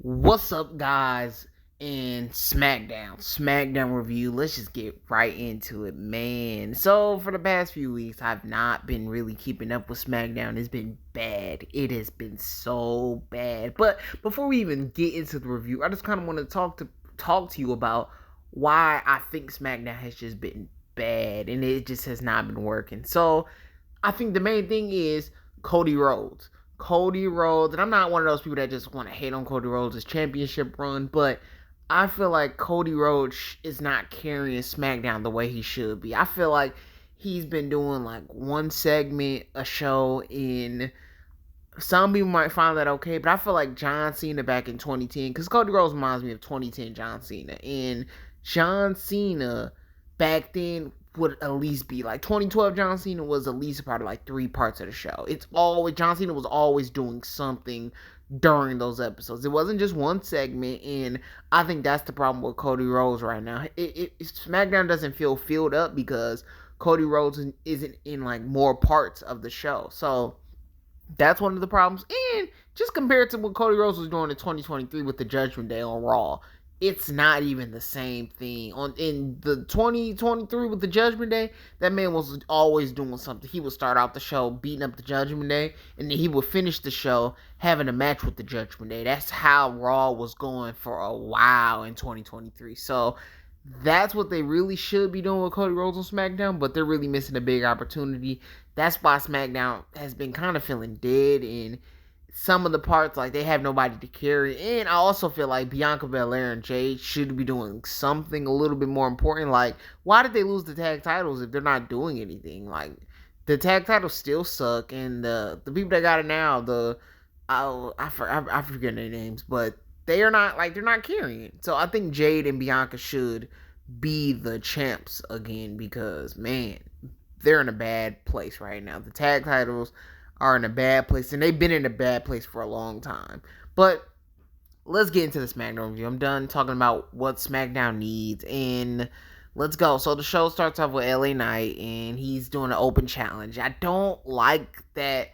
What's up, guys? In Smackdown review. Let's just get right into it, man. So for the past few weeks, I've not been really keeping up with Smackdown. It's been bad. It has been so bad. But before we even get into the review, I just kind of want to talk to you about why I think Smackdown has just been bad and it just has not been working. So I think the main thing is Cody Rhodes. Cody Rhodes, and I'm not one of those people that just want to hate on Cody Rhodes' championship run, but I feel like Cody Rhodes is not carrying SmackDown the way he should be. I feel like he's been doing like one segment a show in. Some people might find that okay, but I feel like John Cena back in 2010, because Cody Rhodes reminds me of 2010 John Cena. And John Cena back then would at least be like 2012 John Cena was at least a part of like 3 parts of the show. It's always John Cena was always doing something during those episodes. It wasn't just one segment, and I think that's the problem with Cody Rhodes right now. SmackDown doesn't feel filled up because Cody Rhodes isn't in like more parts of the show. So that's one of the problems. And just compared to what Cody Rhodes was doing in 2023 with the Judgment Day on Raw, it's not even the same thing. In the 2023 with the Judgment Day, that man was always doing something. He would start out the show beating up the Judgment Day, and then he would finish the show having a match with the Judgment Day. That's how Raw was going for a while in 2023. So that's what they really should be doing with Cody Rhodes on SmackDown, but they're really missing a big opportunity. That's why SmackDown has been kind of feeling dead in some of the parts. Like, they have nobody to carry. And I also feel like Bianca Belair and Jade should be doing something a little bit more important. Like, why did they lose the tag titles if they're not doing anything? Like, the tag titles still suck, and the people that got it now, I forget their names, but they're not carrying. So I think Jade and Bianca should be the champs again, because man, they're in a bad place right now. The tag titles are in a bad place, and they've been in a bad place for a long time. But let's get into the SmackDown review. I'm done talking about what SmackDown needs, and let's go. So the show starts off with LA Knight, and he's doing an open challenge. I don't like that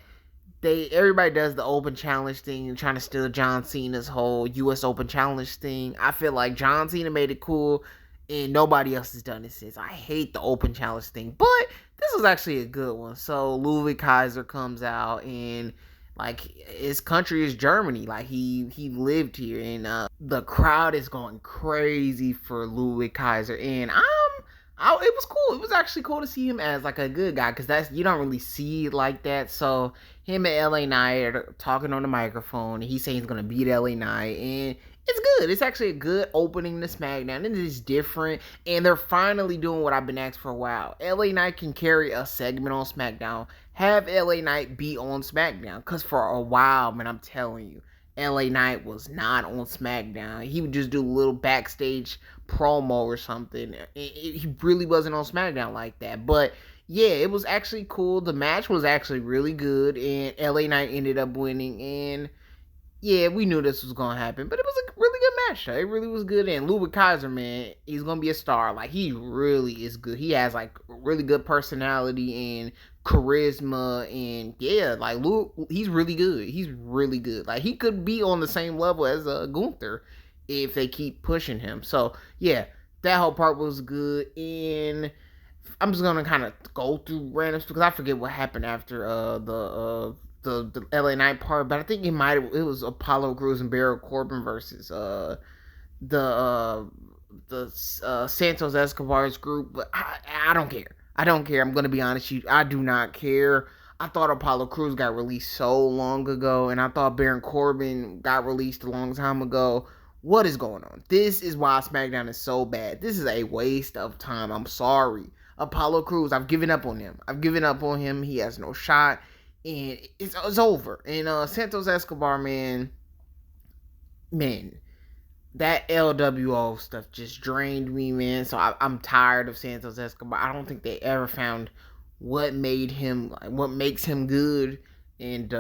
everybody does the open challenge thing and trying to steal John Cena's whole US Open challenge thing. I feel like John Cena made it cool and nobody else has done it since. I hate the open challenge thing, but this was actually a good one. So Ludwig Kaiser comes out, and like, his country is Germany. Like, he lived here, and the crowd is going crazy for Ludwig Kaiser, and it was cool. It was actually cool to see him as like a good guy, because you don't really see it like that. So him and LA Knight are talking on the microphone, and he's saying he's gonna beat LA Knight, and it's good. It's actually a good opening to SmackDown. It is different, and they're finally doing what I've been asked for a while. LA Knight can carry a segment on SmackDown. Have LA Knight be on SmackDown, because for a while, man, I'm telling you, LA Knight was not on SmackDown. He would just do a little backstage promo or something. He really wasn't on SmackDown like that. But yeah, it was actually cool. The match was actually really good, and LA Knight ended up winning. And yeah, we knew this was gonna happen, but it was a really good match. It really was good. And Ludwig Kaiser, man, he's gonna be a star. Like, he really is good. He has like really good personality and charisma, and yeah, like, he's really good. He's really good. Like, he could be on the same level as Gunther if they keep pushing him. So yeah, that whole part was good. And I'm just gonna kind of go through randoms because I forget what happened after the LA Knight part, but I think it was Apollo Crews and Baron Corbin versus the Santos Escobar's group. But I don't care. I don't care. I'm gonna be honest with you. I do not care. I thought Apollo Crews got released so long ago, and I thought Baron Corbin got released a long time ago. What is going on? This is why SmackDown is so bad. This is a waste of time. I'm sorry. Apollo Crews, I've given up on him. He has no shot, and it's over. And Santos Escobar, man, that LWO stuff just drained me, man. So I'm tired of Santos Escobar. I don't think they ever found what makes him good. And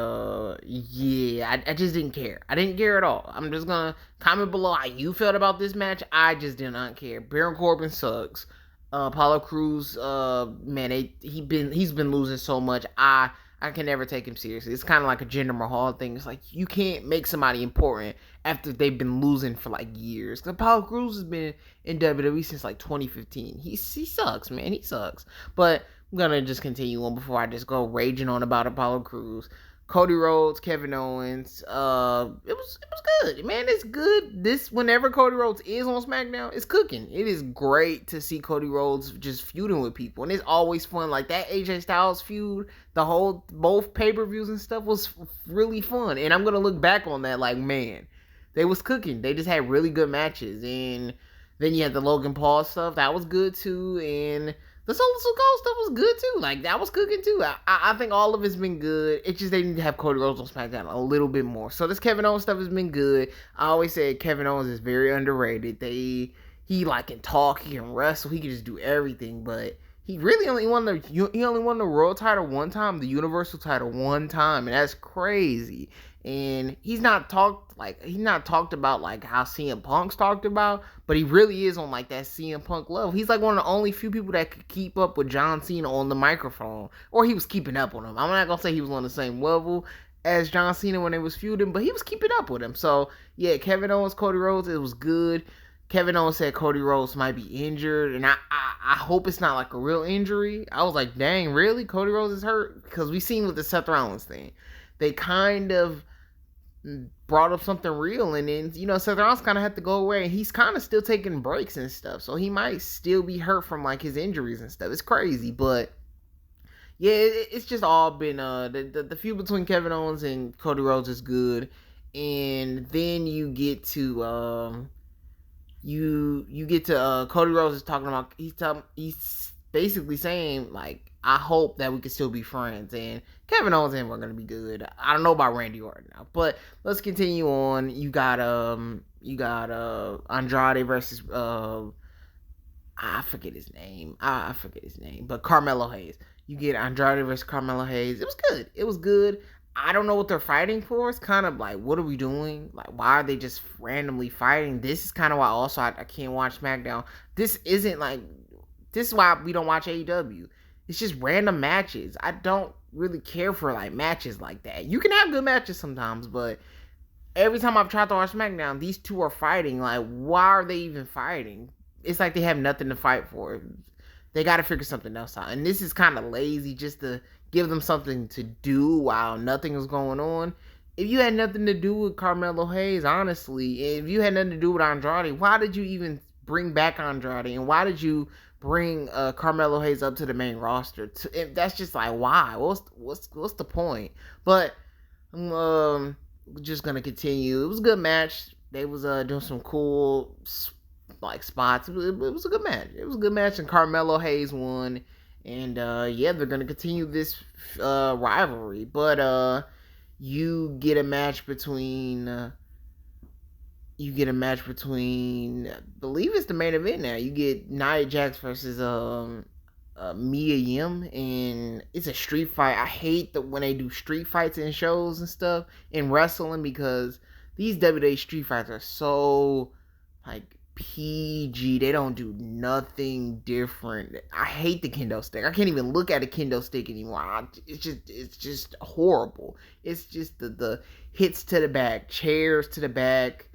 yeah, I just didn't care. I didn't care at all. I'm just gonna comment below how you felt about this match. I just did not care. Baron Corbin sucks. Apollo Crews, man, he's been losing so much. I I can never take him seriously. It's kind of like a Jinder Mahal thing. It's like you can't make somebody important after they've been losing for like years. Cause Apollo Crews has been in WWE since like 2015. He sucks, man. He sucks. But I'm gonna just continue on before I just go raging on about Apollo Crews. Cody Rhodes, Kevin Owens. It was good, man. It's good. This whenever Cody Rhodes is on SmackDown, it's cooking. It is great to see Cody Rhodes just feuding with people, and it's always fun. Like that AJ Styles feud, both pay-per-views and stuff was really fun. And I'm gonna look back on that like, man, they was cooking. They just had really good matches, and then you had the Logan Paul stuff that was good too, and the Solo Sikoa stuff was good too. Like that was cooking too. I think all of it's been good. It's just they need to have Cody Rhodes on SmackDown a little bit more. So this Kevin Owens stuff has been good. I always say Kevin Owens is very underrated. He like can talk, he can wrestle, he can just do everything. But he really only won the world title one time, the Universal title one time, and that's crazy. And he's not talked about like how CM Punk's talked about, but he really is on like that CM Punk level. He's like one of the only few people that could keep up with John Cena on the microphone, or he was keeping up on him. I'm not gonna say he was on the same level as John Cena when they was feuding, but he was keeping up with him. So yeah, Kevin Owens, Cody Rhodes, it was good. Kevin Owens said Cody Rhodes might be injured, and I hope it's not like a real injury. I was like, dang, really? Cody Rhodes is hurt? Because we seen with the Seth Rollins thing, they kind of brought up something real, and then Seth Rollins kind of had to go away, and he's kind of still taking breaks and stuff, so he might still be hurt from like his injuries and stuff. It's crazy, but yeah, it's just all been the feud between Kevin Owens and Cody Rhodes is good, and then you get to Cody Rhodes is talking about he's basically saying like, I hope that we can still be friends. And Kevin Owens and we're gonna be good. I don't know about Randy Orton now, but let's continue on. You got Andrade versus I forget his name, but Carmelo Hayes. You get Andrade versus Carmelo Hayes. It was good. I don't know what they're fighting for. It's kind of like, what are we doing? Like, why are they just randomly fighting? This is kind of why also I can't watch SmackDown. This is why we don't watch AEW. It's just random matches. I don't really care for like matches like that. You can have good matches sometimes, but every time I've tried to watch SmackDown, these two are fighting. Like, why are they even fighting? It's like they have nothing to fight for. They got to figure something else out. And this is kind of lazy just to give them something to do while nothing is going on. If you had nothing to do with Carmelo Hayes, honestly, if you had nothing to do with Andrade, why did you even bring back Andrade? And why did you bring Carmelo Hayes up to the main roster? That's just like, why? What's the point? But I'm just gonna continue. It was a good match. They was doing some cool like spots. It was a good match. It was a good match, and Carmelo Hayes won. And yeah, they're gonna continue this rivalry. But you get a match between. I believe it's the main event now. You get Nia Jax versus Mia Yim, and it's a street fight. I hate when they do street fights in shows and stuff in wrestling, because these WWE street fights are so like PG. They don't do nothing different. I hate the kendo stick. I can't even look at a kendo stick anymore. It's just horrible. It's just the hits to the back, chairs to the back,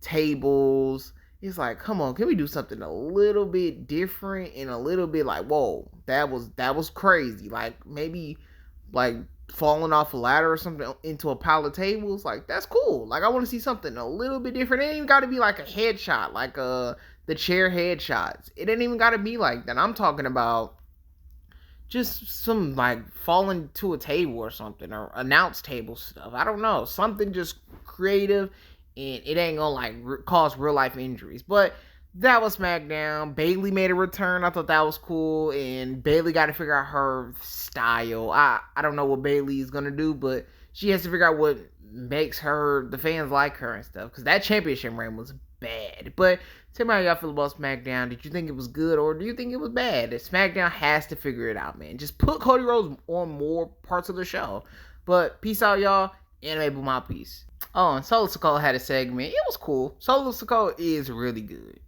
tables. It's like, come on, can we do something a little bit different and a little bit like, whoa, that was crazy. Like maybe like falling off a ladder or something into a pile of tables. Like, that's cool. Like, I want to see something a little bit different. It ain't even got to be like a headshot, like the chair headshots. It ain't even got to be like that. I'm talking about just some like falling to a table or something, or announce table stuff. I don't know, something just creative, and it ain't gonna like cause real life injuries. But that was SmackDown. Bayley made a return. I thought that was cool, and Bayley got to figure out her style. I don't know what Bayley is gonna do, but she has to figure out what makes the fans like her and stuff, because that championship reign was bad. But tell me how y'all feel about SmackDown. Did you think it was good, or do you think it was bad? SmackDown has to figure it out, man. Just put Cody Rhodes on more parts of the show. But peace out, y'all. Anime Boom out, peace. Oh, and Solo Sikoa had a segment. It was cool. Solo Sikoa is really good.